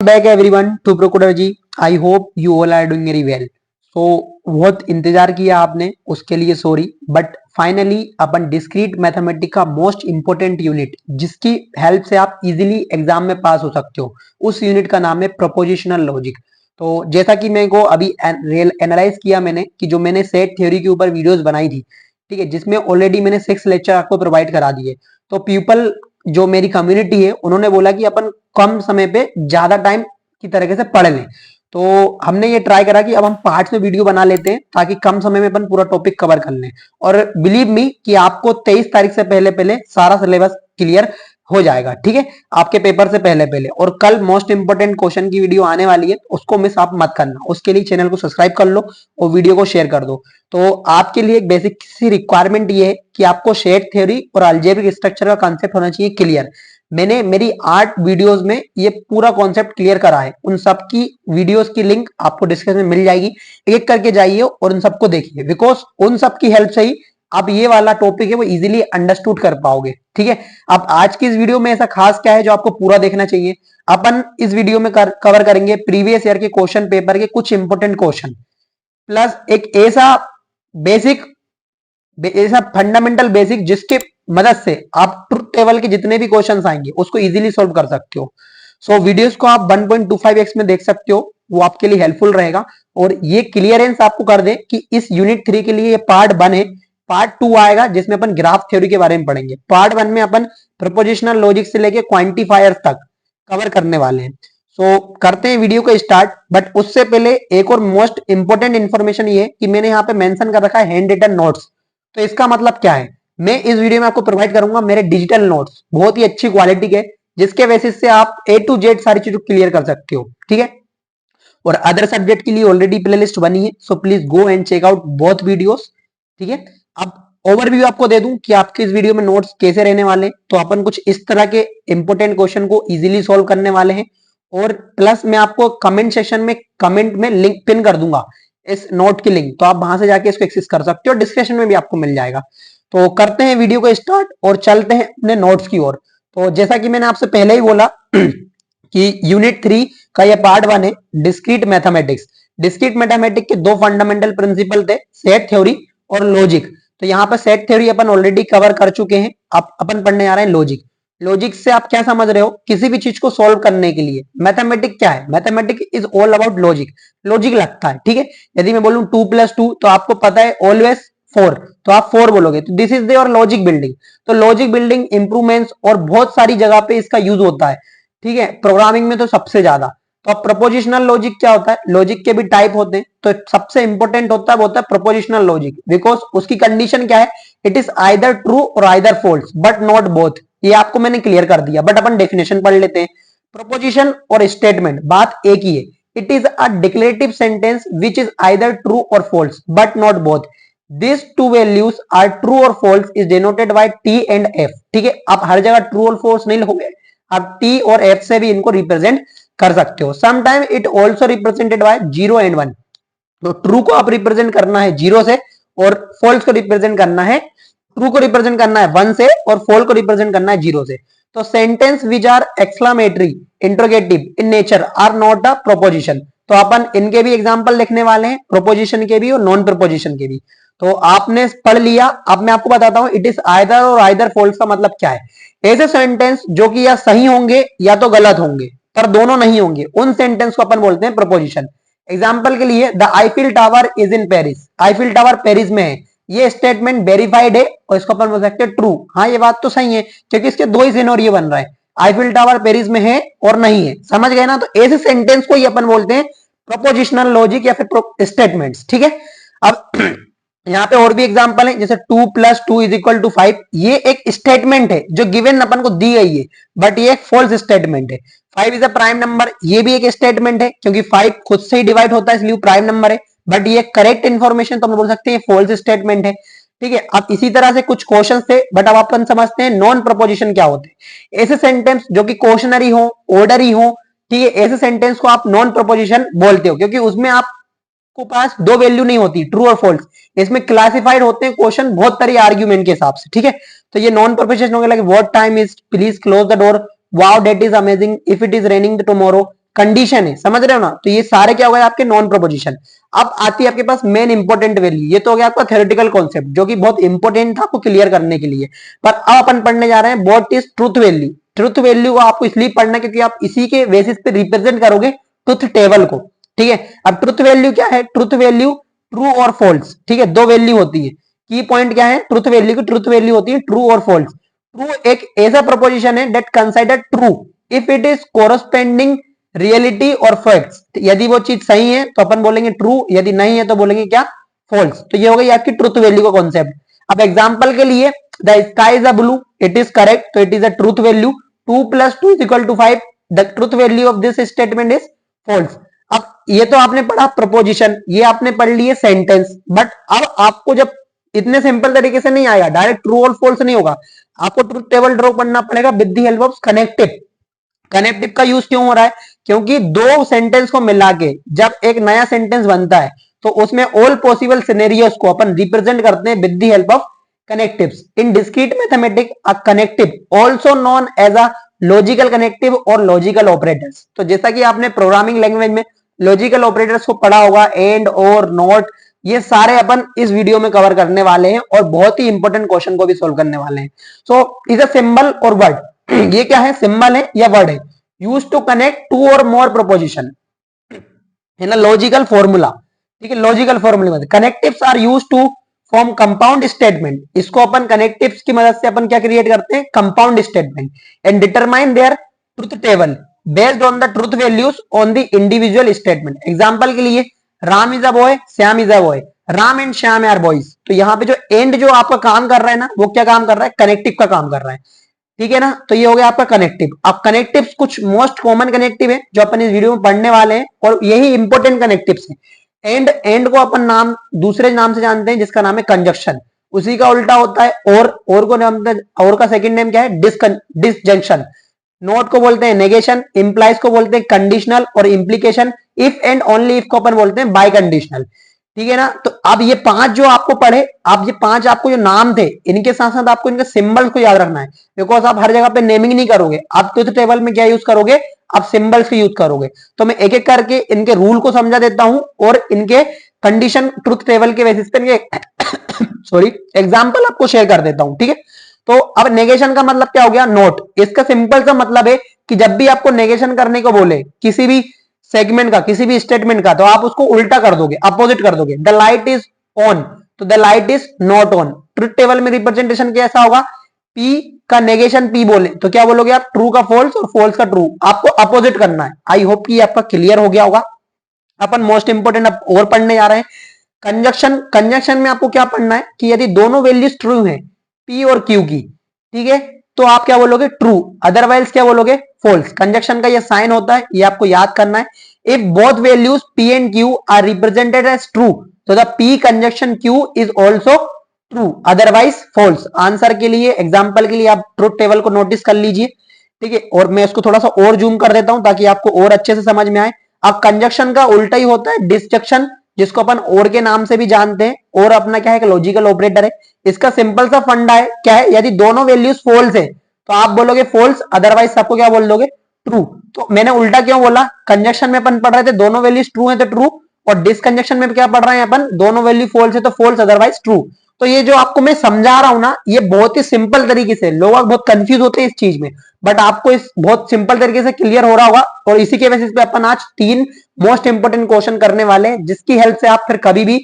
back everyone to Procuraji. I hope you all are doing very well. So बहुत इंतजार किया आपने, उसके लिए sorry, but finally upon discrete mathematics का मोस्ट इंपोर्टेंट यूनिट जिसकी हेल्प से आप इजीली एग्जाम में पास हो सकते हो, उस यूनिट का नाम है प्रोपोजिशनल लॉजिक। तो जैसा कि मेरे को अभी एनालाइज किया मैंने कि जो मैंने सेट थ्योरी के ऊपर वीडियोस बनाई थी, ठीक है, जिसमें ऑलरेडी मैंने 6 लेक्चर आपको प्रोवाइड करा दिए। तो पीपल जो मेरी कम्युनिटी है उन्होंने बोला कि अपन कम समय पे ज्यादा टाइम की तरीके से पढ़ लें। तो हमने ये ट्राई करा कि अब हम पार्ट्स में वीडियो बना लेते हैं ताकि कम समय में अपन पूरा टॉपिक कवर कर लें। और बिलीव मी कि आपको 23 तारीख से पहले पहले सारा सिलेबस क्लियर हो जाएगा, ठीक है, आपके पेपर से पहले पहले। और कल मोस्ट इंपोर्टेंट क्वेश्चन की वीडियो आने वाली है, उसको मिस आप मत करना। उसके लिए चैनल को सब्सक्राइब कर लो और वीडियो को शेयर कर दो। तो आपके लिए एक बेसिक सी रिक्वायरमेंट ये है कि आपको सेट थ्योरी और अलजेब्रिक स्ट्रक्चर का कॉन्सेप्ट होना चाहिए क्लियर। मैंने मेरी 8 वीडियोस में ये पूरा कॉन्सेप्ट क्लियर करा है। उन सब की वीडियोस की लिंक आपको डिस्क्रिप्शन में मिल जाएगी, एक करके जाइए और उन सबको देखिए, बिकॉज उन सब की हेल्प से ही आप ये वाला टॉपिक है वो इजीली अंडरस्टूड कर पाओगे, ठीक है। अब आज की इस वीडियो में ऐसा खास क्या है जो आपको पूरा देखना चाहिए? अपन इस वीडियो में कवर करेंगे प्रीवियस ईयर के क्वेश्चन पेपर के कुछ इंपोर्टेंट क्वेश्चन, प्लस एक ऐसा फंडामेंटल बेसिक जिसके मदद से आप ट्रुथ टेबल के जितने भी क्वेश्चंस आएंगे उसको इजीली सॉल्व कर सकते हो। सो वीडियोस को आप 1.25x में देख सकते हो, वो आपके लिए हेल्पफुल रहेगा। और ये क्लियरेंस आपको कर दे कि इस यूनिट 3 के लिए ये पार्ट 1 है। पार्ट 2 आएगा जिसमें अपन ग्राफ थ्योरी के बारे में पढ़ेंगे। पार्ट 1 में अपन प्रोपोजिशनल लॉजिक से लेके क्वांटिफायर्स तक कवर करने वाले हैं। सो करते हैं वीडियो को स्टार्ट, बट उससे पहले एक और मोस्ट इंपोर्टेंट इंफॉर्मेशन ये है कि मैंने यहाँ पे मेंशन कर रखा है हैंड रिटन नोट्स। तो इसका मतलब क्या है? मैं इस वीडियो में आपको प्रोवाइड करूंगा मेरे डिजिटल नोट्स, बहुत ही अच्छी क्वालिटी के, जिसके बेसिस से आप A to Z सारी चीजों क्लियर कर सकते हो, ठीक है। और अदर सब्जेक्ट के लिए ऑलरेडी प्लेलिस्ट बनी है, so please go and check out both videos, ठीक है। अब ओवरव्यू आपको दे दूं कि आपके इस वीडियो में नोट्स कैसे रहने वाले, तो अपन कुछ इस तरह के इंपोर्टेंट क्वेश्चन को इजीली सॉल्व करने वाले हैं। और प्लस मैं आपको कमेंट सेक्शन में कमेंट में लिंक पिन कर दूंगा इस नोट की लिंक, तो आप वहां से जाके इसको एक्सेस कर सकते हो, डिस्क्रिप्शन में भी आपको मिल जाएगा। तो करते हैं वीडियो को स्टार्ट और चलते हैं अपने नोट्स की ओर। तो जैसा कि मैंने आपसे पहले ही बोला कि यूनिट 3 का ये पार्ट 1 है डिस्क्रीट मैथमेटिक्स। डिस्क्रीट मैथमेटिक्स के 2 फंडामेंटल प्रिंसिपल थे, सेट थ्योरी और लॉजिक। तो यहाँ पर सेट थ्योरी अपन ऑलरेडी कवर कर चुके हैं, अब अपन पढ़ने आ रहे हैं लॉजिक। लॉजिक से आप क्या समझ रहे हो? किसी भी चीज को सॉल्व करने के लिए मैथमेटिक्स क्या है? Mathematics is all about logic. Logic लगता है, ठीक है। यदि मैं बोलूं 2+2 तो आपको पता है ऑलवेज 4, तो आप 4 बोलोगे, तो this is their logic building. तो लॉजिक बिल्डिंग इंप्रूवमेंट्स और बहुत सारी जगह पे इसका यूज होता है, ठीक है, प्रोग्रामिंग में तो सबसे ज्यादा। तो अब प्रपोजिशनल लॉजिक क्या होता है? लॉजिक के भी टाइप होते हैं, तो सबसे इंपॉर्टेंट होता है वो होता है प्रपोजिशनल लॉजिक, बिकॉज उसकी कंडीशन क्या है? इट इज आइदर ट्रू और either false but not both. ये आपको मैंने क्लियर कर दिया, बट अपन डेफिनेशन पढ़ लेते हैं। प्रपोजिशन और स्टेटमेंट बात एक ही है। It is a declarative sentence which is either true और false but not both. These two values are true or false is denoted by T and F, ठीक है। आप हर जगह ट्रू और फॉल्स नहीं लिखोगे, आप T और F से भी इनको रिप्रेजेंट कर सकते हो। Sometime it also represented by 0 and 1। तो ट्रू को आप रिप्रेजेंट करना है 0 से और फॉल्स को रिप्रेजेंट करना है, ट्रू को रिप्रेजेंट करना है 1 से और फॉल्स को रिप्रेजेंट करना है 0 से। तो sentence which are exclamatory, interrogative in nature are not a proposition. तो अपन इनके भी एग्जांपल लिखने वाले हैं, प्रोपोजिशन के भी और नॉन प्रोपोजिशन के भी। तो आपने पढ़ लिया, अब मैं आपको बताता हूं इट इज आइदर और आइदर फॉल्स का मतलब क्या है। ऐसे सेंटेंस जो कि या सही होंगे या तो गलत होंगे, पर दोनों नहीं होंगे, उन सेंटेंस को अपन बोलते हैं प्रोपोजिशन। एग्जाम्पल के लिए the Eiffel tower is in Paris, Eiffel tower Paris में है, ये स्टेटमेंट वेरीफाइड है और इसको अपन बोल सकते हैं ट्रू। हाँ, ये बात तो सही है क्योंकि इसके 2 ही सिनेरियो बन रहा है, आईफिल टावर पेरिस में है और नहीं है, समझ गए ना। तो ऐसे सेंटेंस को ही अपन बोलते हैं प्रोपोजिशनल लॉजिक या फिर स्टेटमेंट्स, ठीक है। अब यहाँ पे और भी एग्जांपल है, जैसे 2+2 = 5, ये एक स्टेटमेंट है जो गिवन अपन को दी गई है, बट ये एक फॉल्स स्टेटमेंट है। 5 इज अ प्राइम नंबर, ये भी एक स्टेटमेंट है क्योंकि 5 खुद से ही डिवाइड होता है इसलिए प्राइम नंबर है, बट ये करेक्ट इंफॉर्मेशन तो हम बोल सकते हैं फॉल्स स्टेटमेंट है, ठीक है। अब इसी तरह से कुछ क्वेश्चन थे, बट अब अपन समझते हैं नॉन प्रपोजिशन क्या होते हैं। ऐसे सेंटेंस जो कि क्वेश्चनरी हो, ऑर्डरी हो, ठीक है, ऐसे सेंटेंस को आप नॉन प्रपोजिशन बोलते हो क्योंकि उसमें आप को पास 2 वैल्यू नहीं होती, ट्रू और फॉल्स। इसमें क्लासिफाइड होते हैं क्वेश्चन बहुत तरह आर्ग्यूमेंट के हिसाब से, ठीक है। तो ये नॉन प्रोपोजिशन हो गया, what time is, please close the door, wow that is amazing, if it is raining tomorrow, condition है, समझ रहे हो ना। तो ये सारे क्या हो गए आपके नॉन प्रोपोजिशन। अब आती है आपके पास मेन इंपॉर्टेंट वैल्यू। ये तो हो गया आपका थ्योरेटिकल कॉन्सेप्ट जो कि बहुत इंपॉर्टेंट था आपको क्लियर करने के लिए। पर अब अपन पढ़ने जा रहे हैं what is truth value. Truth value को आपको इसलिए पढ़ना क्योंकि आप इसी के बेसिस पे रिप्रेजेंट करोगे ट्रुथ टेबल को, ठीक है। अब ट्रुथ वैल्यू क्या है? ट्रुथ वैल्यू ट्रू और फॉल्स, ठीक है, दो वैल्यू होती है। की पॉइंट क्या है ट्रुथ वैल्यू की? ट्रुथ वैल्यू होती है ट्रू और फॉल्स। ट्रू एक ऐसा प्रोपोजिशन है that consider true if it is corresponding reality और फैक्ट्स। यदि वो चीज सही है तो अपन बोलेंगे ट्रू, यदि नहीं है तो बोलेंगे क्या? फॉल्स। तो ये हो गई आपकी ट्रुथ वैल्यू का कॉन्सेप्ट। अब एग्जांपल के लिए the sky is a blue, it is correct, तो it is a truth value. 2 + 2 = 5, the truth value of this statement is false. अब ये तो आपने पढ़ा प्रपोजिशन, ये आपने पढ़ लिए सेंटेंस, बट अब आपको जब इतने सिंपल तरीके से नहीं आएगा, डायरेक्ट ट्रू और फॉल्स नहीं होगा, आपको ट्रुथ टेबल ड्रॉ करना पड़ेगा with the help of connective. Connective का यूज क्यों हो रहा है? क्योंकि दो सेंटेंस को मिला के जब एक नया सेंटेंस बनता है तो उसमें ऑल पॉसिबल सिनेरियोस को अपन रिप्रेजेंट करते हैं with the help of connectives. In discrete mathematics a connective also known as a logical connective और लॉजिकल ऑपरेटर्स। तो जैसा कि आपने प्रोग्रामिंग लैंग्वेज में लॉजिकल ऑपरेटर्स को पढ़ा होगा, एंड, और, नॉट, ये सारे अपन इस वीडियो में कवर करने वाले हैं और बहुत ही इंपॉर्टेंट क्वेश्चन को भी सोल्व करने वाले हैं। सो इज अ सिंबल और वर्ड। ये क्या है? सिंबल है या वर्ड है, यूज टू कनेक्ट टू और मोर प्रोपोजिशन है ना, लॉजिकल फॉर्मूला, ठीक है। Logical formula connectives are use to form compound statement. इसको अपन कनेक्टिव्स की मदद से अपन क्या क्रिएट करते हैं? Compound statement. And determine their truth table based on the truth values on the individual statement. Example के लिए Ram is a boy, Shyam is a boy, Ram and Shyam are boys. तो यहाँ पे जो एंड जो आपका काम कर रहा है ना, वो क्या काम कर रहा है? कनेक्टिव का काम कर रहा है, ठीक है ना। तो ये हो गया आपका कनेक्टिव। अब कनेक्टिव्स कुछ मोस्ट कॉमन कनेक्टिव है जो अपन इस वीडियो में पढ़ने वाले हैं और यही इंपॉर्टेंट कनेक्टिव्स हैं। एंड को अपन नाम दूसरे नाम से जानते हैं जिसका नाम है कंजक्शन। उसी का उल्टा होता है और को नाम, और का सेकंड नेम क्या है? डिसजंक्शन। नोट को बोलते हैं नेगेशन, इंप्लाइज को बोलते हैं कंडीशनल, और implication, if and only if को अपन बोलते हैं बाय कंडीशनल, ठीक है ना। तो अब ये पांच जो आपको पढ़े, आप ये पांच आपको जो नाम थे, इनके साथ साथ आपको इनके सिंबल्स को याद रखना है, बिकॉज आप हर जगह पे नेमिंग नहीं करोगे। आप ट्रुथ टेबल में क्या यूज करोगे? आप सिंबल्स का यूज करोगे। तो मैं एक एक करके इनके रूल को समझा देता हूं और इनके कंडीशन ट्रुथ टेबल के बेसिस पे इनके सॉरी एग्जाम्पल आपको शेयर कर देता हूं, ठीक है। तो अब नेगेशन का मतलब क्या हो गया? नोट। इसका सिंपल सा मतलब है कि जब भी आपको नेगेशन करने को बोले किसी भी सेगमेंट का, किसी भी स्टेटमेंट का, तो आप उसको उल्टा कर दोगे, अपोजिट कर दोगे। द लाइट इज ऑन, तो the light is not on. Truth table में रिप्रेजेंटेशन कैसा होगा? पी का नेगेशन पी बोले तो क्या बोलोगे आप? ट्रू का फॉल्स और फॉल्स का ट्रू। आपको अपोजिट करना है। आई होप कि आपका क्लियर हो गया होगा। अपन मोस्ट इंपोर्टेंट अब और पढ़ने जा रहे हैं कंजक्शन। कंजक्शन में आपको क्या पढ़ना है कि यदि दोनों वैल्यूज ट्रू हैं, पी और क्यू की, ठीक है, तो आप क्या बोलोगे? ट्रू। अदरवाइज क्या बोलोगे? फॉल्स। कंजक्शन का ये साइन होता है, ये आपको याद करना है। If both values P and Q are represented as true, तो the P conjunction Q is also true, otherwise false. Answer के लिए, एग्जाम्पल के लिए आप ट्रुथ टेबल को नोटिस कर लीजिए, ठीक है। और मैं इसको थोड़ा सा और जूम कर देता हूं ताकि आपको और अच्छे से समझ में आए। अब कंजक्शन का उल्टा ही होता है डिसजंक्शन, जिसको अपन और के नाम से भी जानते हैं। और अपना क्या है? लॉजिकल ऑपरेटर है। इसका सिंपल सा फंडा है, क्या है? यदि दोनों वैल्यूज फॉल्स है तो आप बोलोगे फॉल्स, अदरवाइज सबको क्या बोल दोगे? ट्रू। तो मैंने उल्टा क्यों बोला? कंजक्शन में अपन पढ़ रहे थे दोनों वैल्यूज ट्रू है तो ट्रू, और डिसकंजक्शन में क्या पढ़ रहे हैं अपन? दोनों वैल्यू फॉल्स है तो फॉल्स, अदरवाइज ट्रू। तो ये जो आपको मैं समझा रहा हूं ना, ये बहुत ही सिंपल तरीके से, लोग बहुत कंफ्यूज होते हैं इस चीज में, बट आपको इस बहुत सिंपल तरीके से क्लियर हो रहा होगा। और इसी के बेसिस पे अपन आज 3 मोस्ट इंपोर्टेंट क्वेश्चन करने वाले हैं, जिसकी हेल्प से आप फिर कभी भी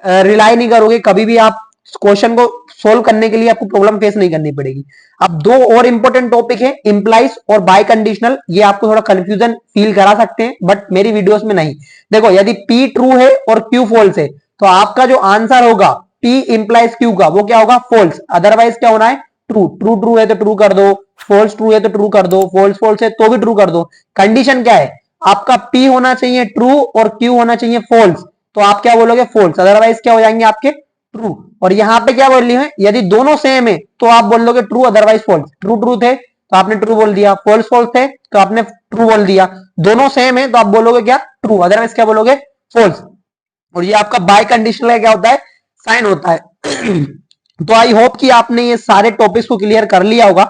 रिलाई नहीं करोगे, कभी भी आप क्वेश्चन को सोल्व करने के लिए आपको प्रॉब्लम फेस नहीं करनी पड़ेगी। अब 2 और इंपॉर्टेंट टॉपिक है, इंप्लाइज और बाय कंडीशनल। ये आपको थोड़ा कंफ्यूजन फील करा सकते हैं, बट मेरी वीडियोस में नहीं। देखो, यदि P ट्रू है और Q फॉल्स है तो आपका जो आंसर होगा P इंप्लाइज Q का, वो क्या होगा? फॉल्स। अदरवाइज क्या होना है? ट्रू। ट्रू ट्रू है तो ट्रू कर दो, फॉल्स ट्रू है तो ट्रू कर दो, फॉल्स फॉल्स है तो भी ट्रू कर दो। कंडीशन क्या है? आपका P होना चाहिए ट्रू और Q होना चाहिए फॉल्स, तो आप क्या बोलोगे? फॉल्स। अदरवाइज क्या हो जाएंगे आपके? ट्रू। और यहां पे क्या बोल रही है? यदि दोनों सेम है तो आप बोल दोगे true, otherwise false. True true थे तो आपने ट्रू बोल दिया, फॉल्स फॉल्स थे तो आपने ट्रू बोल दिया। दोनों सेम है तो आप बोलोगे क्या? ट्रू, अदरवाइज क्या बोलोगे? फॉल्स। और ये आपका बाय कंडीशनल का क्या होता है? साइन होता है। तो आई होप कि आपने ये सारे टॉपिक्स को क्लियर कर लिया होगा,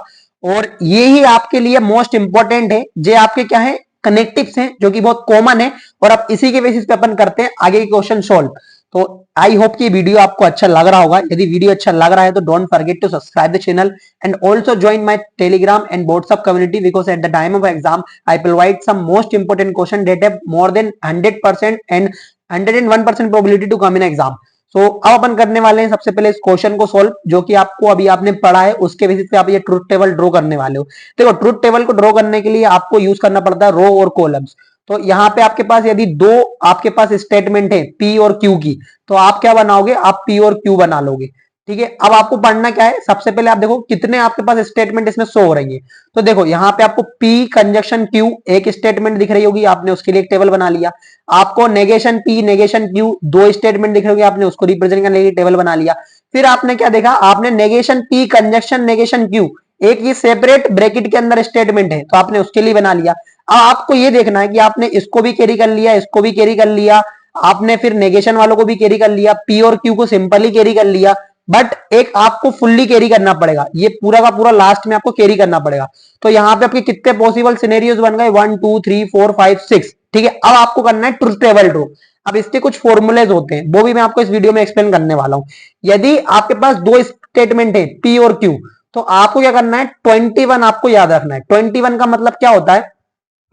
और ये ही आपके लिए मोस्ट इंपॉर्टेंट है। जे आपके क्या है? कनेक्टिव्स हैं जो कि बहुत कॉमन है और अब इसी के बेसिस पे अपन करते हैं आगे के क्वेश्चन सॉल्व। तो आई होप कि वीडियो आपको अच्छा लग रहा होगा। यदि वीडियो अच्छा लग रहा है तो don't forget to subscribe the channel and also join my Telegram and WhatsApp community because at the time of exam I provide some most important question that have more than 100% and 101% probability to come in exam. So अब अपन करने वाले हैं सबसे पहले इस question को solve जो कि आपको अभी आपने पढ़ा है उसके बेसिस पे आप ये ट्रुथ टेबल ड्रॉ करने वाले हो। देखो ट्रुथ टेबल को ड्रॉ करने के लिए आपको यूज करना पड़ता है रो और कॉलम्स। तो यहाँ पे आपके पास यदि दो आपके पास स्टेटमेंट है पी और क्यू की तो आप क्या बनाओगे, आप पी और क्यू बना लोगे। ठीक है, अब आपको पढ़ना क्या है, सबसे पहले आप देखो कितने आपके पास स्टेटमेंट इसमें शो हो रही है। तो देखो यहाँ पे आपको पी कंजक्शन क्यू एक स्टेटमेंट दिख रही होगी, आपने उसके लिए एक टेबल बना लिया। आपको नेगेशन पी नेगेशन क्यू दो स्टेटमेंट दिख रही होगी, आपने उसको रिप्रेजेंट करने के लिए टेबल बना लिया। फिर आपने क्या देखा, आपने negation P conjunction negation Q एक ये सेपरेट ब्रैकेट के अंदर स्टेटमेंट है तो आपने उसके लिए बना लिया। अब आपको ये देखना है कि आपने इसको भी कैरी कर लिया, इसको भी कैरी कर लिया, आपने फिर नेगेशन वालों को भी कैरी कर लिया, पी और क्यू को सिंपली कैरी कर लिया, बट एक आपको फुल्ली कैरी करना पड़ेगा, ये पूरा का पूरा लास्ट में आपको कैरी करना पड़ेगा। तो यहाँ पे आपके कितने पॉसिबल सिनेरियोज बन गए, 1 2 3 4 5 6। ठीक है, अब आपको करना है ट्रुथ टेबल ड्रॉ। अब इसके कुछ फॉर्मूलेज होते हैं वो भी मैं आपको इस वीडियो में एक्सप्लेन करने वाला हूं। यदि आपके पास दो स्टेटमेंट है पी और क्यू तो आपको क्या करना है, 21 आपको याद रखना है। 21 का मतलब क्या होता है,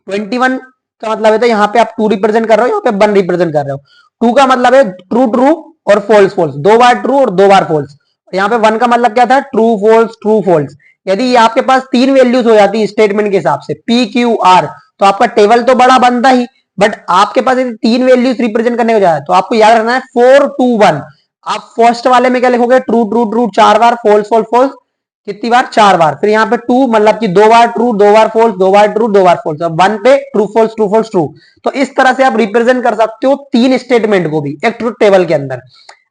21 का मतलब है यहाँ पे आप 2 रिप्रेजेंट कर रहे हो, यहाँ पे 1 रिप्रेजेंट कर रहे हो। 2 का मतलब है ट्रू ट्रू और फॉल्स फॉल्स, दो बार ट्रू और दो बार फॉल्स। यहाँ पे 1 का मतलब क्या था, ट्रू फॉल्स। यदि आपके पास तीन वैल्यूज हो जाती है स्टेटमेंट के हिसाब से पी क्यू आर तो आपका टेबल तो बड़ा बनता ही, बट आपके पास यदि तीन वैल्यूज रिप्रेजेंट करने को जाए तो आपको याद रखना है 4 2 1। आप फर्स्ट वाले में क्या लिखोगे, ट्रू ट्रू ट्रू 4 बार, फॉल्स फॉल्स फॉल्स कितनी बार, 4 बार। फिर यहाँ पे 2 मतलब कि दो बार ट्रू दो बार फॉल्स, दो बार ट्रू दो बार फॉल्स। अब 1 पे true false true false true. तो इस तरह से आप रिप्रेजेंट कर सकते हो तीन स्टेटमेंट को भी एक ट्रूथ टेबल के अंदर।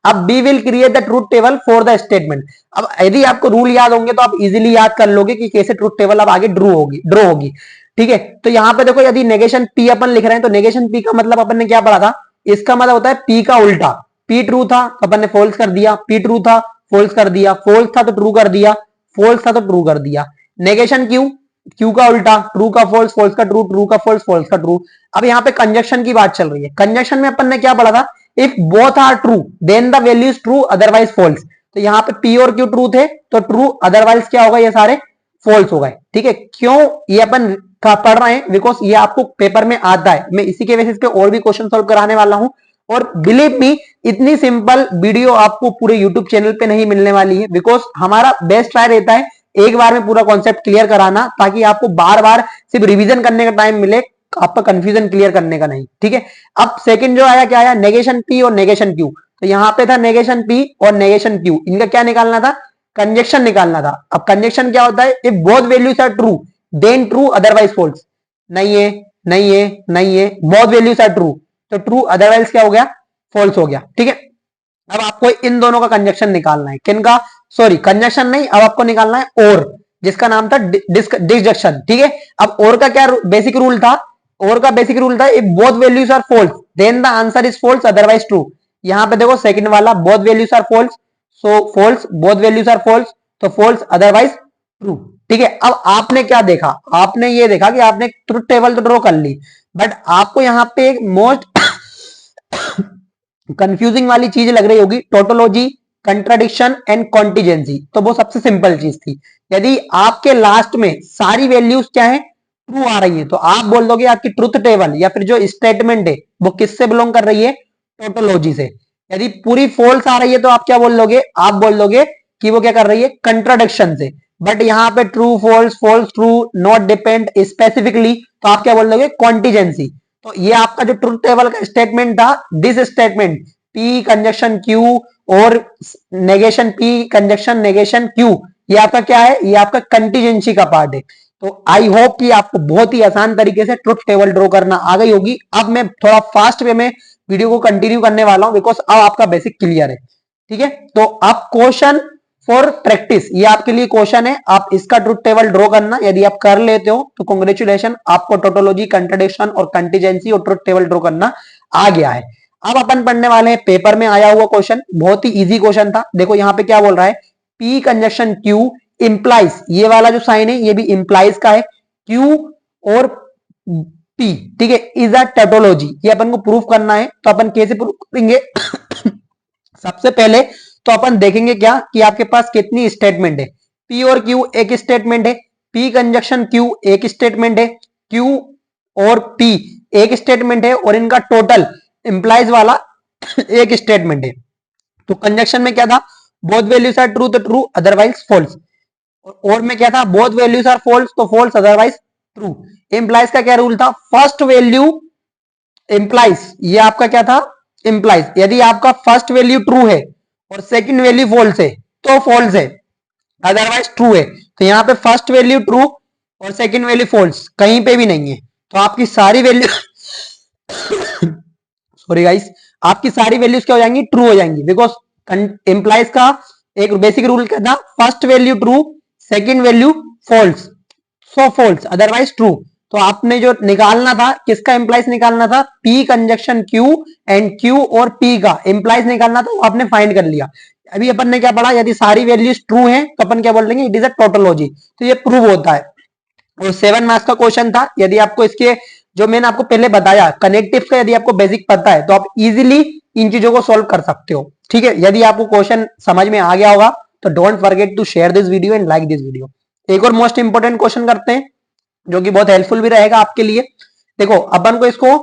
अब we will create the truth table for the statement. अब यदि आपको रूल याद होंगे तो आप इजीली याद कर लोगे कि कैसे ट्रूथ टेबल अब आगे ड्रॉ होगी। ठीक है, तो यहाँ पे देखो यदि नेगेशन पी अपन लिख रहे हैं तो नेगेशन पी का मतलब अपन ने क्या पढ़ा था, इसका मतलब होता है पी का उल्टा। पी ट्रू था तो अपन ने फॉल्स कर दिया, पी ट्रू था फॉल्स कर दिया, फॉल्स था तो ट्रू कर दिया, फॉल्स था तो ट्रू कर दिया। नेगेशन क्यू, क्यू का उल्टा, ट्रू का फॉल्स, फॉल्स का ट्रू, ट्रू का फॉल्स, फॉल्स का ट्रू। अब यहाँ पे कंजक्शन की बात चल रही है। कंजक्शन में अपन ने क्या पढ़ा था, if both are true then the value is true otherwise false. तो यहाँ पे पी और क्यू ट्रू थे तो ट्रू, अदरवाइज क्या होगा, ये सारे फॉल्स हो गए। ठीक है, क्यों ये अपन पढ़ रहे हैं, बिकॉज ये आपको पेपर में आता है। मैं इसी के बेसिस पे और भी क्वेश्चन सॉल्व कराने वाला हूं और बिलीव मी इतनी सिंपल वीडियो आपको पूरे यूट्यूब चैनल पे नहीं मिलने वाली है, बिकॉज हमारा बेस्ट ट्राई रहता है एक बार में पूरा कॉन्सेप्ट क्लियर कराना ताकि आपको बार बार सिर्फ रिवीजन करने का टाइम मिले, आपका कंफ्यूजन क्लियर करने का नहीं। ठीक है, अब सेकंड जो आया क्या आया, नेगेशन पी और नेगेशन क्यू। तो यहाँ पे था नेगेशन पी और नेगेशन क्यू, इनका क्या निकालना था, कंजक्शन निकालना था। अब कंजक्शन क्या होता है, if both values are true then true otherwise false. नहीं है नहीं है नहीं है, बोथ वैल्यूज आर ट्रू तो ट्रू, अदरवाइज क्या हो गया, फॉल्स हो गया। ठीक है, अब आपको इन दोनों का कंजक्शन निकालना है, किनका, सॉरी कंजक्शन नहीं, अब आपको निकालना है और, जिसका नाम था डिसजंक्शन। ठीक है, अब और का क्या बेसिक रूल था, और का बेसिक रूल था if both values are false then the answer is false otherwise true. यहां पे देखो सेकंड वाला both values are false, so false, both values are false तो फॉल्स अदरवाइज ट्रू। ठीक है, अब आपने क्या देखा, आपने ये देखा कि आपने ट्रुथ टेबल तो ड्रॉ कर ली, बट आपको यहां पे एक मोस्ट कंफ्यूजिंग वाली चीज लग रही होगी, टोटोलॉजी, कंट्राडिक्शन एंड कॉन्टिजेंसी। तो वो सबसे सिंपल चीज थी। यदि आपके लास्ट में सारी वैल्यूज क्या है, ट्रू आ रही है तो आप बोल दोगे आपकी ट्रुथ टेबल या फिर जो स्टेटमेंट है वो किससे बिलोंग कर रही है, टोटोलॉजी से। यदि पूरी फॉल्स आ रही है तो आप क्या बोल दोगे, आप बोल दोगे कि वो क्या कर रही है, कंट्राडिक्शन से। बट यहाँ पे true false, false true, not depend specifically, तो आप क्या बोल दोगे, कॉन्टिजेंसी। तो ये आपका जो ट्रुथ टेबल का स्टेटमेंट था, this statement P conjunction Q और negation P conjunction negation Q, ये आपका क्या है, ये आपका कंटीजेंसी का पार्ट है। तो आई होप कि आपको बहुत ही आसान तरीके से ट्रुथ टेबल ड्रॉ करना आ गई होगी। अब मैं थोड़ा फास्ट वे में वीडियो को कंटिन्यू करने वाला हूं बिकॉज अब आपका बेसिक क्लियर है। ठीक है, तो अब क्वेश्चन फॉर प्रैक्टिस, ये आपके लिए क्वेश्चन है, आप इसका ट्रुथ टेबल ड्रॉ करना। यदि आप कर लेते हो तो कांग्रेचुलेशन, आपको टोटोलॉजी, कंट्राडिक्शन और कंटीजेंसी और ट्रुथ टेबल ड्रॉ करना आ गया है। अब अपन पढ़ने वाले हैं पेपर में आया हुआ क्वेश्चन, बहुत ही इजी क्वेश्चन था। देखो यहाँ पे क्या बोल रहा है, पी कंजक्शन क्यू इंप्लाइज, ये वाला जो साइन है ये भी इंप्लाइज का है, क्यू और पी, ठीक है, इज अ टैटोलॉजी। ये अपन को प्रूफ करना है, तो अपन कैसे प्रूफ करेंगे? सबसे पहले तो अपन देखेंगे क्या कि आपके पास कितनी स्टेटमेंट है। पी और क्यू एक स्टेटमेंट है, पी कंजक्शन क्यू एक स्टेटमेंट है, क्यू और पी एक स्टेटमेंट है, और इनका टोटल इंप्लाइज वाला एक स्टेटमेंट है। तो कंजक्शन में क्या था? बोथ वैल्यूज आर ट्रू तो ट्रू, अदरवाइज फॉल्स। और में क्या था? बोथ वैल्यूज आर फॉल्स तो फॉल्स, अदरवाइज ट्रू। इंप्लाइज का क्या रूल था? फर्स्ट वैल्यू इंप्लाइज, ये आपका क्या था? इंप्लाइज। यदि आपका फर्स्ट वैल्यू ट्रू है और सेकंड वैल्यू फॉल्स है तो फॉल्स है, अदरवाइज ट्रू है। तो यहां पे फर्स्ट वैल्यू ट्रू और सेकंड वैल्यू फॉल्स कहीं पे भी नहीं है, तो आपकी सारी वैल्यू सॉरी गाइस, आपकी सारी वैल्यूज क्या हो जाएंगी? ट्रू हो जाएंगी। बिकॉज इंप्लाइज का एक बेसिक रूल क्या था? First value true, second value false, so false, otherwise true. तो आपने जो निकालना था, किसका इंप्लाइज निकालना था? P conjunction Q and Q और पी का इंप्लाइज निकालना था, वो आपने फाइंड कर लिया। अभी अपन ने क्या पढ़ा? यदि सारी वैल्यूज ट्रू हैं तो अपन क्या बोल देंगे? It is a tautology. तो ये प्रूव होता है। और 7 मार्क्स का क्वेश्चन था। यदि आपको इसके जो मैंने आपको पहले बताया कनेक्टिव का, यदि आपको बेसिक पता है तो आप इजीली इन चीजों को सॉल्व कर सकते हो, ठीक है। यदि आपको क्वेश्चन समझ में आ गया होगा तो don't forget to share this video and like this video. एक और मोस्ट इंपोर्टेंट क्वेश्चन करते हैं जो कि बहुत हेल्पफुल भी रहेगा आपके लिए। देखो, अपन को इसको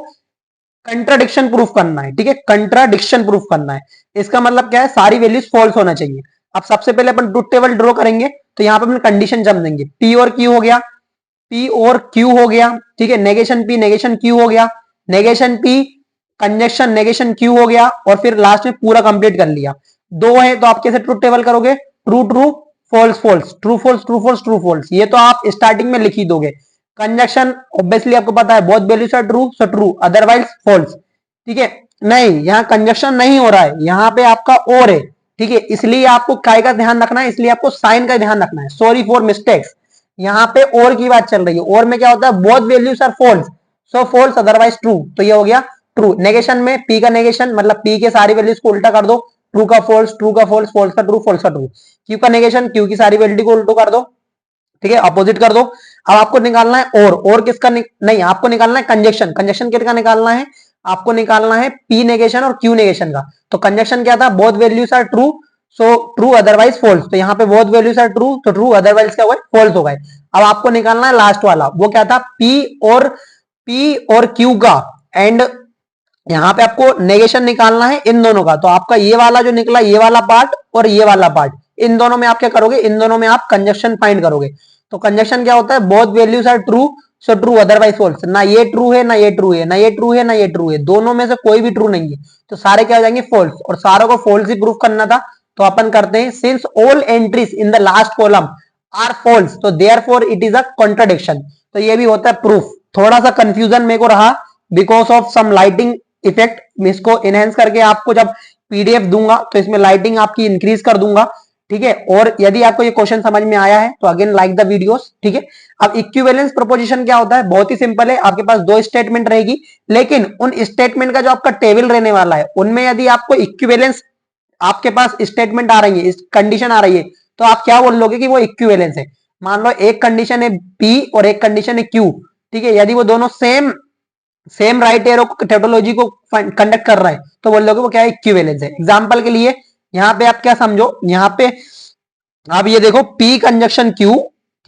कंट्राडिक्शन प्रूफ करना है, ठीक है, कंट्राडिक्शन प्रूफ करना है। इसका मतलब क्या है? सारी वैल्यूज फॉल्स होना चाहिए। अब सबसे पहले अपन ट्रुथ टेबल ड्रॉ करेंगे, तो यहां पे अपन कंडीशन जम देंगे। पी और क्यू हो गया, पी और क्यू हो गया, ठीक है, नेगेशन पी नेगेशन क्यू हो गया, negation P conjunction negation Q हो गया, और फिर लास्ट में पूरा कंप्लीट कर लिया। दो है तो आप कैसे ट्रुथ टेबल करोगे? True true, false false, true false, true false, true false. ये तो आप स्टार्टिंग में लिख ही दोगे। कंजक्शन ऑब्वियसली आपको पता है, both values are true so true, otherwise false, ठीक है। नहीं, यहाँ कंजक्शन नहीं हो रहा है, यहाँ पे आपका और है, ठीक है, इसलिए आपको काय का ध्यान रखना है, इसलिए आपको साइन का ध्यान रखना है। Sorry for mistakes. यहाँ पे और की बात चल रही है, और में क्या होता है? Both values are false so false, otherwise true. तो ये हो गया ट्रू। नेगेशन में पी का नेगेशन मतलब पी के सारी वैल्यूज को उल्टा कर दो, ट्रू का फॉल्स, ट्रू का फॉल्स, फॉल्स का ट्रू, फॉल्स का ट्रू। क्यू का नेगेशन क्यू की सारी वैल्यू को उल्टो कर दो, ठीक है, अपोजिट कर दो। अब आपको निकालना है और किसका नहीं, आपको निकालना है कंजक्शन। कंजक्शन किसका निकालना है? आपको निकालना है पी नेगेशन और क्यू नेगेशन का। तो कंजक्शन क्या था? Both values are true so true, otherwise false. तो यहाँ पे बोथ वैल्यूज आर ट्रू तो ट्रू, अदरवाइज क्या हुआ? फॉल्स हो गए। अब आपको निकालना है लास्ट वाला, वो क्या था? पी और क्यू का, एंड यहाँ पे आपको नेगेशन निकालना है इन दोनों का। तो आपका ये वाला जो निकला, ये वाला पार्ट और ये वाला पार्ट, इन दोनों में आप क्या करोगे? इन दोनों में आप कंजक्शन फाइंड करोगे। तो कंजक्शन क्या होता है? Both values are true so true, otherwise false. ना ये ट्रू है, ना ये ट्रू है, ना ये ट्रू है, ना ये ट्रू है, दोनों में से कोई भी ट्रू नहीं है, तो सारे क्या हो जाएंगे? फॉल्स। और सारों को फॉल्स ही प्रूफ करना था, तो अपन करते हैं since all entries in the last column are false तो therefore it is a contradiction. तो ये भी होता है प्रूफ। थोड़ा सा कंफ्यूजन मेरे को रहा because of some lighting effect. मैं इसको इनहेंस करके आपको जब पीडीएफ दूंगा तो इसमें लाइटिंग आपकी इंक्रीज कर दूंगा, ठीक है। और यदि आपको ये क्वेश्चन समझ में आया है तो अगेन लाइक द वीडियोस, ठीक है। अब इक्विवेलेंस प्रोपोजिशन क्या होता है? बहुत ही सिंपल है। आपके पास दो स्टेटमेंट रहेगी, लेकिन उन स्टेटमेंट का जो आपका टेबल रहने वाला है उनमें यदि आपको इक्विवेलेंस, आपके पास स्टेटमेंट आ रही है, कंडीशन आ रही है, तो आप क्या बोल लोगे कि वो इक्विवेलेंस है। मान लो एक कंडीशन है पी और एक कंडीशन है क्यू, ठीक है। यदि वो दोनों सेम राइट एरो टोटोलॉजी को कंडक्ट कर रहा है तो बोल लोगे वो क्या है? इक्विवेलेंस है। एग्जांपल के लिए यहाँ पे आप क्या समझो, यहाँ पे आप ये देखो पी कंजक्शन क्यू,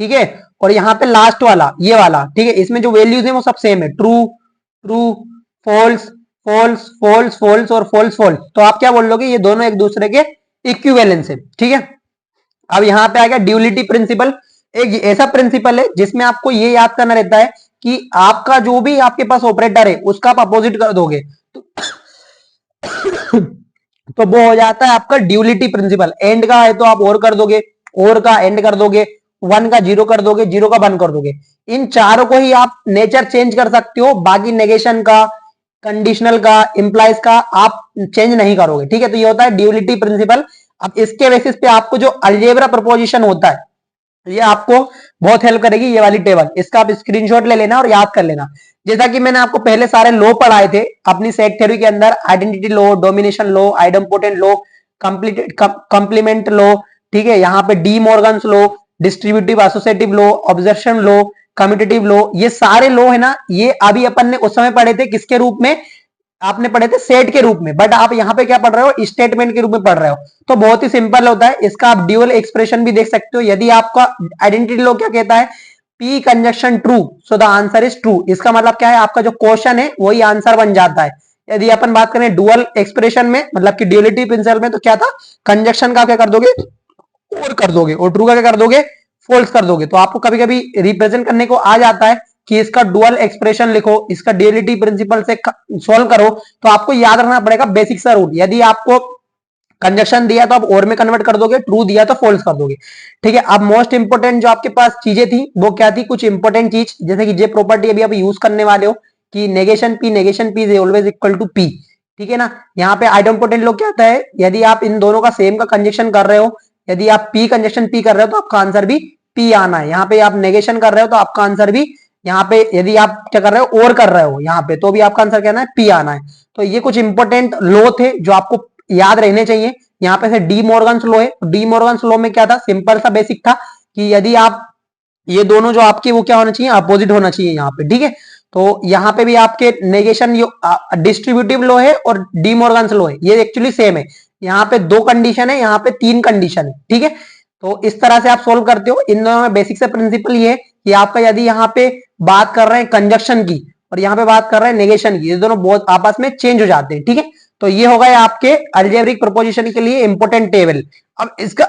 ठीक है, और यहाँ पे लास्ट वाला ये वाला, ठीक है, इसमें जो वैल्यूज है वो सब सेम है, true true, false false, false false और फॉल्स फॉल्स। तो आप क्या बोल लोगे? ये दोनों एक दूसरे के इक्विवेलेंस है, ठीक है। अब यहाँ पे आ गया ड्यूलिटी प्रिंसिपल। एक ऐसा प्रिंसिपल है जिसमें आपको ये याद करना रहता है कि आपका जो भी आपके पास ऑपरेटर है उसका आप अपोजिट कर दोगे तो वो हो जाता है आपका ड्यूलिटी प्रिंसिपल। एंड का है तो आप और कर दोगे, और का एंड कर दोगे, वन का जीरो कर दोगे, जीरो का वन कर दोगे। इन चारों को ही आप नेचर चेंज कर सकते हो, बाकी नेगेशन का, कंडीशनल का, इंप्लाइज का आप चेंज नहीं करोगे, ठीक है। तो ये होता है ड्यूलिटी प्रिंसिपल। अब इसके बेसिस पे आपको जो अलजेब्रा प्रोपोजिशन होता है ये आपको बहुत हेल्प करेगी, ये वाली टेबल। इसका आप स्क्रीनशॉट ले लेना और याद कर लेना। जैसा कि मैंने आपको पहले सारे लॉ पढ़ाए थे अपनी सेट थ्योरी के अंदर, identity law, domination law, idempotent law, complement law, ठीक है, यहाँ पे De Morgan's law, distributive associative law, observation law, commutative law, ये सारे लॉ है ना, ये अभी अपन ने उस समय पढ़े थे किसके रूप में, आपने पढ़े थे सेट के रूप में, बट आप यहाँ पे क्या पढ़ रहे हो, स्टेटमेंट के रूप में पढ़ रहे हो। तो बहुत ही सिंपल होता है इसका, आप ड्यूअल एक्सप्रेशन भी देख सकते हो। यदि आपका आइडेंटिटी लॉ क्या कहता है, P conjunction true, so the answer is true. इसका मतलब क्या है, आपका जो क्वेश्चन है वही आंसर बन जाता है। यदि अपन बात करें डुअल एक्सप्रेशन में, मतलब कि ड्यूअलिटी प्रिंसिपल में, तो क्या था, कंजक्शन का क्या कर दोगे, और कर दोगे, और ट्रू का क्या कर दोगे, फॉल्स कर दोगे। तो आपको कभी कभी रिप्रेजेंट करने को आ जाता है कि इसका डुअल एक्सप्रेशन लिखो, इसका ड्यूअलिटी प्रिंसिपल से सॉल्व करो। तो आपको याद रखना पड़ेगा बेसिक सा रूल। यदि आपको कंजक्शन दिया तो आप और में कन्वर्ट कर दोगे, ट्रू दिया तो फॉल्स कर दोगे। ठीक है, अब मोस्ट इंपोर्टेंट जो आपके पास चीजें थी वो क्या थी, कुछ इंपोर्टेंट चीज, जैसे कि जे प्रॉपर्टी अभी आप यूज करने वाले हो कि negation P is always equal to P. ठीक है ना, यहाँ पे आइडेंटिटी लॉ क्या आता है, यदि आप इन दोनों का सेम का कंजक्शन कर रहे हो, यदि आप पी कंजक्शन पी कर रहे हो तो आपका आंसर भी पी आना है। यहाँ पे आप नेगेशन कर रहे हो तो आपका आंसर भी, यहाँ पे यदि आप क्या कर रहे हो, और कर रहे हो यहाँ पे, तो भी आपका आंसर क्या आना है, पी आना है। तो ये कुछ इंपोर्टेंट लॉ थे जो आपको याद रहने चाहिए। यहाँ पे से डी मॉर्गन्स लॉ है, डी मॉर्गन्स लॉ में क्या था, सिंपल सा बेसिक था कि यदि आप ये दोनों जो आपके वो क्या होना चाहिए, अपोजिट होना चाहिए यहाँ पे। ठीक है, तो यहाँ पे भी आपके नेगेशन डिस्ट्रीब्यूटिव लॉ है और डी मॉर्गन्स लॉ है, ये एक्चुअली सेम है। यहाँ पे 2 कंडीशन है, यहाँ पे 3 कंडीशन है। ठीक है, तो इस तरह से आप सोल्व करते हो। इन दोनों में बेसिक से प्रिंसिपल ये है कि आपका यदि यहाँ पे बात कर रहे हैं कंजक्शन की और यहाँ पे बात कर रहे हैं नेगेशन की, ये दोनों बहुत आपस में चेंज हो जाते हैं। ठीक है, तो ये होगा आपके अलजेब्रिक प्रोपोजिशन के लिए इंपोर्टेंट टेबल। अब इसका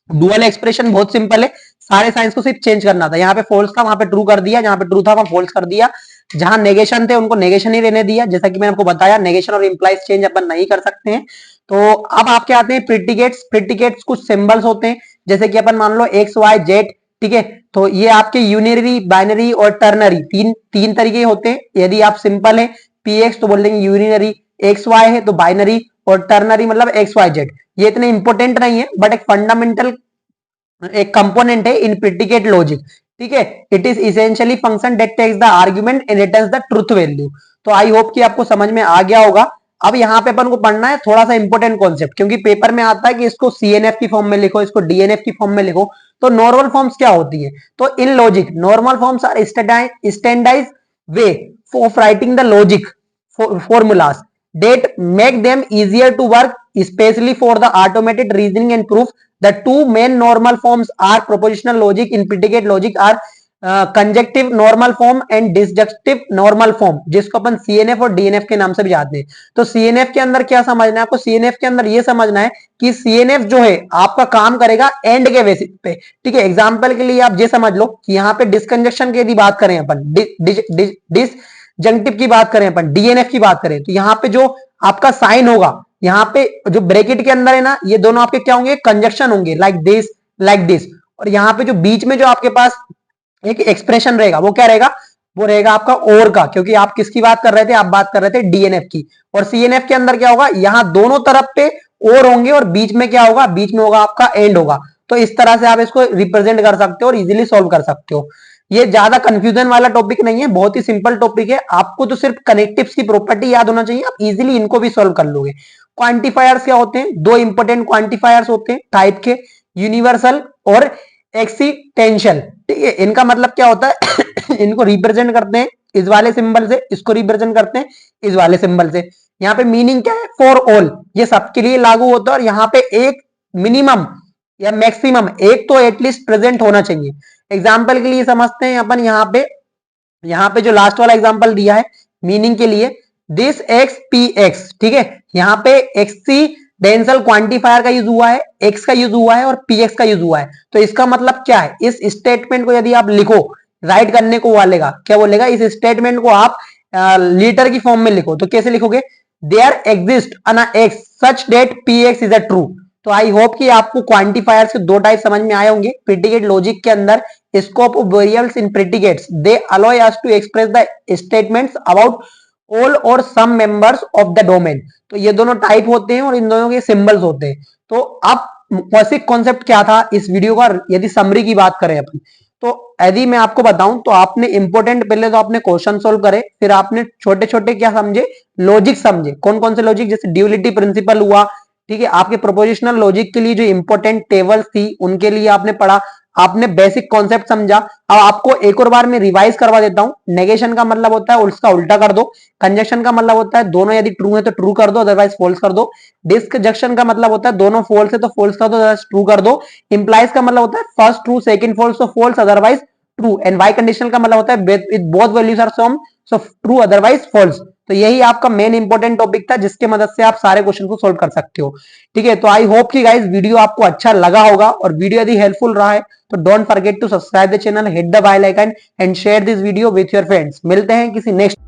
डुअल एक्सप्रेशन बहुत सिंपल है, सारे साइंस को सिर्फ चेंज करना था। यहाँ पे फॉल्स था वहां पे ट्रू कर दिया, जहां पे ट्रू था वहां फॉल्स कर दिया, जहां नेगेशन थे उनको नेगेशन ही रहने दिया। जैसा कि मैंने आपको बताया, नेगेशन और इंप्लाइज चेंज अपन नहीं कर सकते हैं। तो अब आपके आते हैं प्रिडिकेट्स। प्रिडिकेट्स कुछ सिंबल्स होते हैं, जैसे कि अपन मान लो एक्स वाई जेड। ठीक है, तो ये आपके यूनिनरी, बाइनरी और टर्नरी तीन तरीके होते हैं। यदि आप सिंपल है पी एक्स तो बोल देंगे यूनिनरी, एक्स वाई है तो बाइनरी, और टर्नरी मतलब एक्स वाई जेड। ये इतने इंपॉर्टेंट नहीं है, बट एक फंडामेंटल एक कंपोनेंट है इन प्रिडिकेट लॉजिक। ठीक है, it is essentially function that takes the argument and returns the truth value. तो आई होप कि आपको समझ में आ गया होगा। अब यहाँ पे अपन को पढ़ना है थोड़ा सा इंपॉर्टेंट कॉन्सेप्ट, क्योंकि पेपर में आता है कि इसको सीएनएफ की फॉर्म में लिखो, इसको डीएनएफ की फॉर्म में लिखो। तो नॉर्मल फॉर्म्स क्या होती है, तो in logic normal forms are standardized way of writing the logic formulas that make them easier to work, especially for the automated reasoning and proof. The two main normal forms are propositional logic in predicate logic are conjunctive normal form and disjunctive normal form, जिसको अपन CNF और DNF के नाम से भी जानते हैं। तो सीएनएफ के अंदर क्या समझना है आपको, सीएनएफ के अंदर ये समझना है कि सीएनएफ जो है आपका काम करेगा एंड के बेसिस पे। ठीक है, एग्जांपल के लिए आप ये समझ लो कि यहाँ पे डिसकंजक्शन की यदि बात करें अपन, डिसजंक्टिव की बात करें अपन, डीएनएफ की बात करें, तो यहाँ पे जो आपका साइन होगा, यहाँ पे जो ब्रैकेट के अंदर है ना, ये दोनों आपके क्या होंगे, कंजक्शन होंगे, लाइक दिस लाइक दिस। और यहाँ पे जो बीच में जो आपके पास एक एक्सप्रेशन रहेगा वो क्या रहेगा, वो रहेगा आपका और का, क्योंकि आप किसकी बात कर रहे थे, आप बात कर रहे थे डीएनएफ की। और सीएनएफ के अंदर क्या होगा, यहाँ दोनों तरफ पे और होंगे और बीच में क्या होगा, बीच में होगा आपका एंड होगा। तो इस तरह से आप इसको रिप्रेजेंट कर सकते हो और इजीली सॉल्व कर सकते हो। ये ज्यादा कंफ्यूजन वाला टॉपिक नहीं है, बहुत ही सिंपल टॉपिक है। आपको तो सिर्फ कनेक्टिव्स की प्रॉपर्टी याद होना चाहिए, आप इजीली इनको भी सॉल्व कर लोगे। क्वांटिफायर्स क्या होते हैं, 2 इंपॉर्टेंट क्वांटिफायर्स होते हैं टाइप के, यूनिवर्सल और एक्सीटेंशियल। ठीक है, इनका मतलब क्या होता है इनको रिप्रेजेंट करते हैं इस वाले सिंबल से, इसको रिप्रेजेंट करते हैं इस वाले सिंबल से। यहाँ पे मीनिंग क्या है, फॉर ऑल, ये सबके लिए लागू होता है। और यहाँ पे एक मिनिमम या मैक्सिमम एक तो एटलीस्ट प्रेजेंट होना चाहिए। एग्जाम्पल के लिए समझते हैं अपन, यहाँ पे जो लास्ट वाला एग्जाम्पल दिया है मीनिंग के लिए, दिस एक्स पी एक्स। ठीक है, यहाँ पे एक्सीडेंशियल क्वांटिफायर का यूज हुआ है, एक्स का यूज हुआ है और पी एक्स का यूज हुआ है। तो इसका मतलब क्या है, इस स्टेटमेंट को यदि आप लिखो, राइट करने को वालेगा क्या बोलेगा, इस स्टेटमेंट को आप लीटर की फॉर्म में लिखो, तो कैसे लिखोगे, there exist an x such that P x is a true. तो आई होप कि आपको क्वांटिफायर्स के 2 टाइप समझ में आए होंगे। प्रेडिकेट लॉजिक के अंदर scope of variables in predicates, they allow us to express the statements about all और some members of the domain. तो ये दोनों टाइप होते हैं और इन दोनों के सिंबल्स होते हैं। तो अब बेसिक कॉन्सेप्ट क्या था इस वीडियो का, यदि समरी की बात करें अपन, तो यदि मैं आपको बताऊं तो आपने इंपोर्टेंट पहले तो आपने क्वेश्चन सोल्व करे, फिर आपने छोटे छोटे क्या समझे, लॉजिक समझे। कौन कौन से लॉजिक, जैसे ड्यूअलिटी प्रिंसिपल हुआ। ठीक है, आपके प्रोपोजिशनल लॉजिक के लिए जो इंपॉर्टेंट टेबल्स थी उनके लिए आपने पढ़ा। आपने बेसिक कॉन्सेप्ट समझा। अब आपको एक और बार मैं रिवाइज करवा देता हूं। नेगेशन का मतलब होता है उसका उल्टा कर दो। कंजक्शन का मतलब होता है दोनों यदि ट्रू है तो ट्रू कर दो, अदरवाइज फॉल्स कर दो। डिसकंजक्शन का मतलब होता है दोनों फॉल्स है तो फॉल्स कर दो, अदरवाइज ट्रू कर दो। इंप्लाइज का मतलब होता है फर्स्ट ट्रू सेकंड फॉल्स तो false, otherwise true. And biconditional का मतलब होता है with both values are same so true otherwise false. तो यही आपका मेन इंपॉर्टेंट टॉपिक था जिसके मदद से आप सारे क्वेश्चन को सोल्व कर सकते हो। ठीक है, तो आई होप कि गाइस वीडियो आपको अच्छा लगा होगा, और वीडियो यदि हेल्पफुल रहा है तो don't forget to subscribe the channel, hit the bell icon and share this video with your friends. मिलते हैं किसी नेक्स्ट